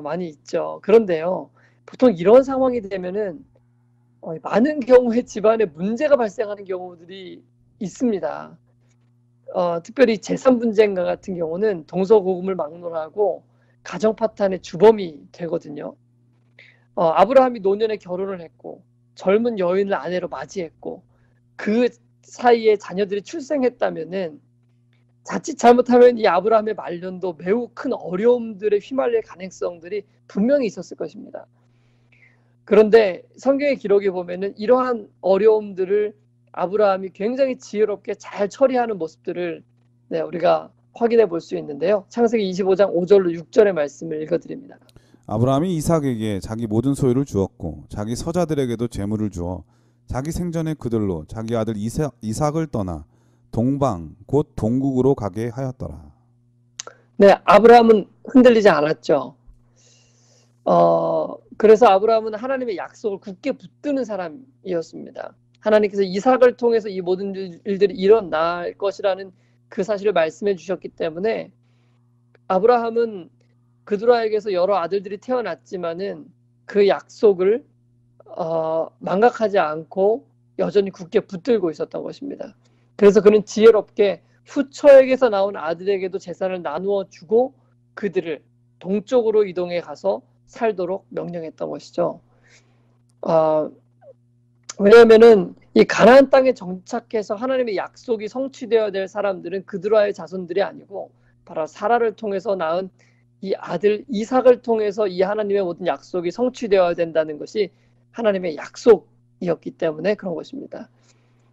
많이 있죠. 그런데요, 보통 이런 상황이 되면은 많은 경우에 집안에 문제가 발생하는 경우들이 있습니다. 특별히 재산 분쟁과 같은 경우는 동서고금을 막론하고 가정 파탄의 주범이 되거든요. 아브라함이 노년에 결혼을 했고 젊은 여인을 아내로 맞이했고 그 사이에 자녀들이 출생했다면은 자칫 잘못하면 이 아브라함의 말년도 매우 큰 어려움들에 휘말릴 가능성들이 분명히 있었을 것입니다. 그런데 성경의 기록에 보면은 이러한 어려움들을 아브라함이 굉장히 지혜롭게 잘 처리하는 모습들을 네, 우리가 확인해 볼 수 있는데요. 창세기 25장 5절로 6절의 말씀을 읽어드립니다. 아브라함이 이삭에게 자기 모든 소유를 주었고 자기 서자들에게도 재물을 주어 자기 생전에 그들로 자기 아들 이삭을 떠나 동방 곧 동국으로 가게 하였더라. 네, 아브라함은 흔들리지 않았죠. 그래서 아브라함은 하나님의 약속을 굳게 붙드는 사람이었습니다. 하나님께서 이삭을 통해서 이 모든 일들이 일어날 것이라는 그 사실을 말씀해 주셨기 때문에 아브라함은 그두라에게서 여러 아들들이 태어났지만은 그 약속을 망각하지 않고 여전히 굳게 붙들고 있었던 것입니다. 그래서 그는 지혜롭게 후처에게서 나온 아들에게도 재산을 나누어 주고 그들을 동쪽으로 이동해 가서 살도록 명령했던 것이죠. 왜냐하면은 이 가나안 땅에 정착해서 하나님의 약속이 성취되어야 될 사람들은 그드라의 자손들이 아니고 바로 사라를 통해서 낳은 이 아들 이삭을 통해서 이 하나님의 모든 약속이 성취되어야 된다는 것이 하나님의 약속이었기 때문에 그런 것입니다.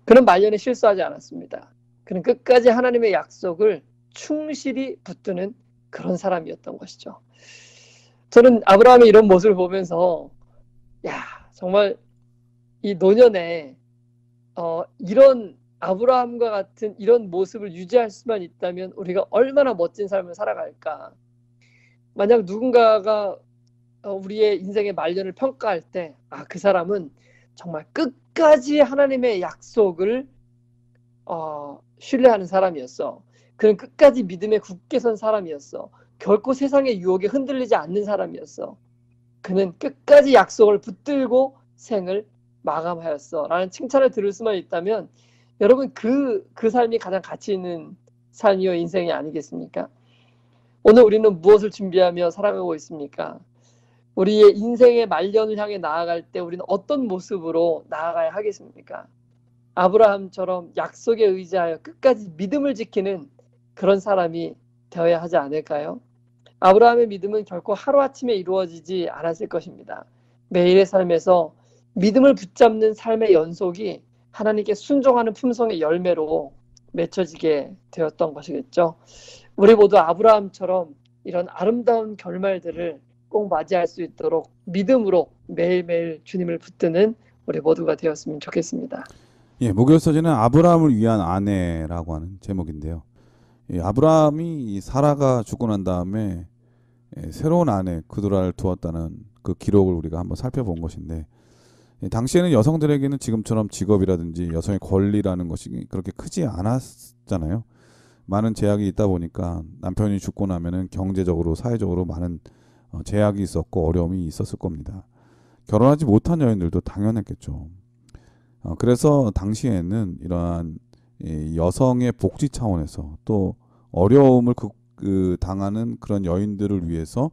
그는 말년에 실수하지 않았습니다. 그는 끝까지 하나님의 약속을 충실히 붙드는 그런 사람이었던 것이죠. 저는 아브라함의 이런 모습을 보면서 정말 이 노년에 이런 아브라함과 같은 이런 모습을 유지할 수만 있다면 우리가 얼마나 멋진 삶을 살아갈까. 만약 누군가가 우리의 인생의 말년을 평가할 때 그 사람은 정말 끝까지 하나님의 약속을 신뢰하는 사람이었어. 그는 끝까지 믿음에 굳게 선 사람이었어. 결코 세상의 유혹에 흔들리지 않는 사람이었어. 그는 끝까지 약속을 붙들고 생을 마감하였어 라는 칭찬을 들을 수만 있다면 여러분 그 삶이 가장 가치 있는 삶이요 인생이 아니겠습니까? 오늘 우리는 무엇을 준비하며 살아가고 있습니까? 우리의 인생의 말년을 향해 나아갈 때 우리는 어떤 모습으로 나아가야 하겠습니까? 아브라함처럼 약속에 의지하여 끝까지 믿음을 지키는 그런 사람이 되어야 하지 않을까요? 아브라함의 믿음은 결코 하루아침에 이루어지지 않았을 것입니다. 매일의 삶에서 믿음을 붙잡는 삶의 연속이 하나님께 순종하는 품성의 열매로 맺혀지게 되었던 것이겠죠. 우리 모두 아브라함처럼 이런 아름다운 결말들을 꼭 맞이할 수 있도록 믿음으로 매일매일 주님을 붙드는 우리 모두가 되었으면 좋겠습니다. 예, 목요일 서신은 아브라함을 위한 아내라고 하는 제목인데요. 아브라함이 사라가 죽고 난 다음에 새로운 아내 그두라를 두었다는 그 기록을 우리가 한번 살펴본 것인데 당시에는 여성들에게는 지금처럼 직업이라든지 여성의 권리라는 것이 그렇게 크지 않았잖아요. 많은 제약이 있다 보니까 남편이 죽고 나면은 경제적으로 사회적으로 많은 제약이 있었고 어려움이 있었을 겁니다. 결혼하지 못한 여인들도 당연했겠죠. 그래서 당시에는 이러한 여성의 복지 차원에서 또 어려움을 당하는 그런 여인들을 위해서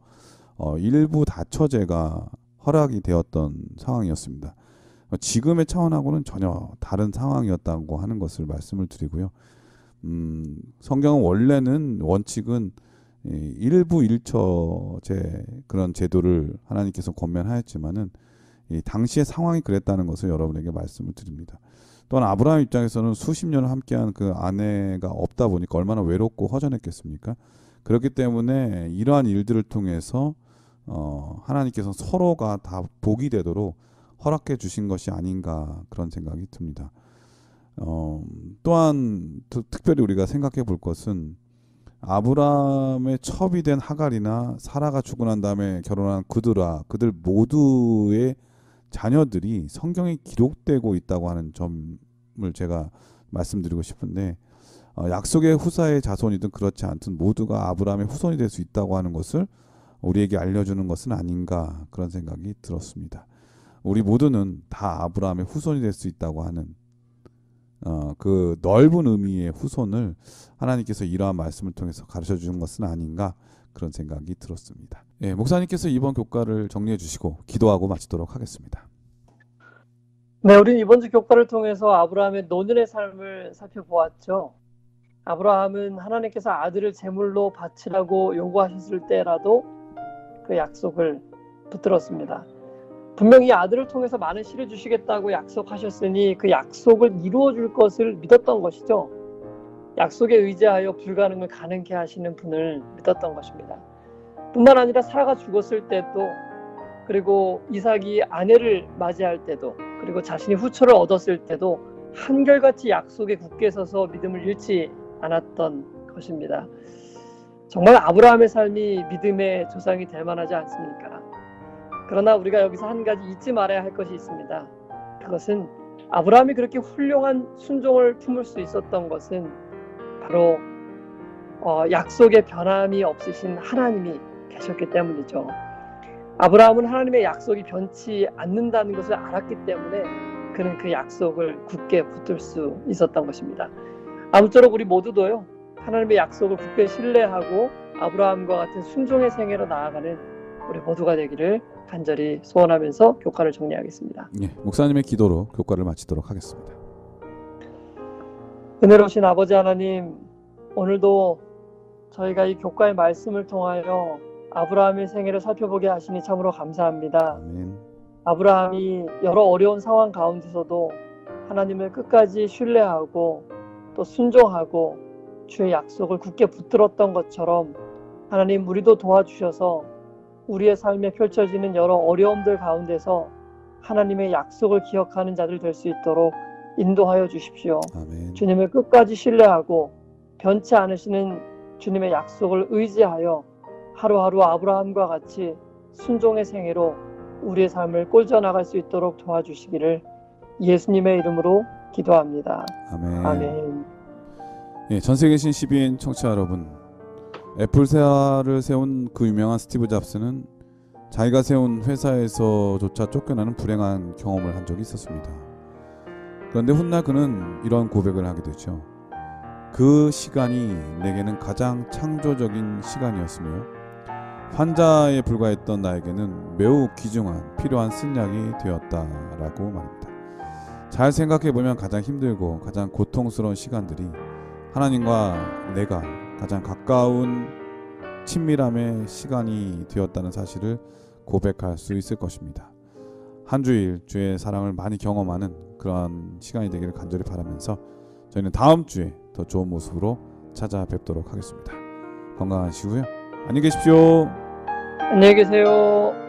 일부 다처제가 허락이 되었던 상황이었습니다. 지금의 차원하고는 전혀 다른 상황이었다고 하는 것을 말씀을 드리고요. 성경은 원래는 원칙은 일부 일처제 그런 제도를 하나님께서 권면하였지만은 당시의 상황이 그랬다는 것을 여러분에게 말씀을 드립니다. 또한 아브라함 입장에서는 수십 년을 함께한 그 아내가 없다 보니까 얼마나 외롭고 허전했겠습니까? 그렇기 때문에 이러한 일들을 통해서 하나님께서 서로가 다 복이 되도록 허락해 주신 것이 아닌가 그런 생각이 듭니다. 또한 특별히 우리가 생각해 볼 것은 아브라함의 첩이 된 하갈이나 사라가 죽고 난 다음에 결혼한 그들 모두의 자녀들이 성경에 기록되고 있다고 하는 점을 제가 말씀드리고 싶은데 약속의 후사의 자손이든 그렇지 않든 모두가 아브라함의 후손이 될 수 있다고 하는 것을 우리에게 알려주는 것은 아닌가 그런 생각이 들었습니다. 우리 모두는 다 아브라함의 후손이 될 수 있다고 하는 그 넓은 의미의 후손을 하나님께서 이러한 말씀을 통해서 가르쳐 주는 것은 아닌가 그런 생각이 들었습니다. 예, 목사님께서 이번 교과를 정리해 주시고 기도하고 마치도록 하겠습니다. 네, 우리는 이번 주 교과를 통해서 아브라함의 노년의 삶을 살펴보았죠. 아브라함은 하나님께서 아들을 제물로 바치라고 요구하셨을 때라도 그 약속을 붙들었습니다. 분명히 아들을 통해서 많은 씨를 주시겠다고 약속하셨으니 그 약속을 이루어 줄 것을 믿었던 것이죠. 약속에 의지하여 불가능을 가능케 하시는 분을 믿었던 것입니다. 뿐만 아니라 사라가 죽었을 때도, 그리고 이삭이 아내를 맞이할 때도, 그리고 자신이 후처를 얻었을 때도 한결같이 약속에 굳게 서서 믿음을 잃지 않았던 것입니다. 정말 아브라함의 삶이 믿음의 조상이 될 만하지 않습니까? 그러나 우리가 여기서 한 가지 잊지 말아야 할 것이 있습니다. 그것은 아브라함이 그렇게 훌륭한 순종을 품을 수 있었던 것은 바로 약속의 변함이 없으신 하나님이 계셨기 때문이죠. 아브라함은 하나님의 약속이 변치 않는다는 것을 알았기 때문에 그는 그 약속을 굳게 붙들 수 있었던 것입니다. 아무쪼록 우리 모두도요, 하나님의 약속을 굳게 신뢰하고 아브라함과 같은 순종의 생애로 나아가는 우리 모두가 되기를 간절히 소원하면서 교과를 정리하겠습니다. 예, 목사님의 기도로 교과를 마치도록 하겠습니다. 은혜로우신 아버지 하나님, 오늘도 저희가 이 교과의 말씀을 통하여 아브라함의 생애를 살펴보게 하시니 참으로 감사합니다. 아멘. 아브라함이 여러 어려운 상황 가운데서도 하나님을 끝까지 신뢰하고 또 순종하고 주의 약속을 굳게 붙들었던 것처럼 하나님, 우리도 도와주셔서 우리의 삶에 펼쳐지는 여러 어려움들 가운데서 하나님의 약속을 기억하는 자들 될 수 있도록 인도하여 주십시오. 아멘. 주님을 끝까지 신뢰하고 변치 않으시는 주님의 약속을 의지하여 하루하루 아브라함과 같이 순종의 생애로 우리의 삶을 꼴져나갈 수 있도록 도와주시기를 예수님의 이름으로 기도합니다. 아멘. 아멘. 예, 전 세계 계신 CBN 청취자 여러분, 애플사를 세운 그 유명한 스티브 잡스는 자기가 세운 회사에서조차 쫓겨나는 불행한 경험을 한 적이 있었습니다. 그런데 훗날 그는 이런 고백을 하게 되죠. 그 시간이 내게는 가장 창조적인 시간이었으며 환자에 불과했던 나에게는 매우 귀중한 필요한 쓴약이 되었다라고 말합니다. 잘 생각해보면 가장 힘들고 가장 고통스러운 시간들이 하나님과 내가 가장 가까운 친밀함의 시간이 되었다는 사실을 고백할 수 있을 것입니다. 한 주일 주의 사랑을 많이 경험하는 그러한 시간이 되기를 간절히 바라면서 저희는 다음 주에 더 좋은 모습으로 찾아뵙도록 하겠습니다. 건강하시고요. 안녕히 계십시오. 안녕히 계세요.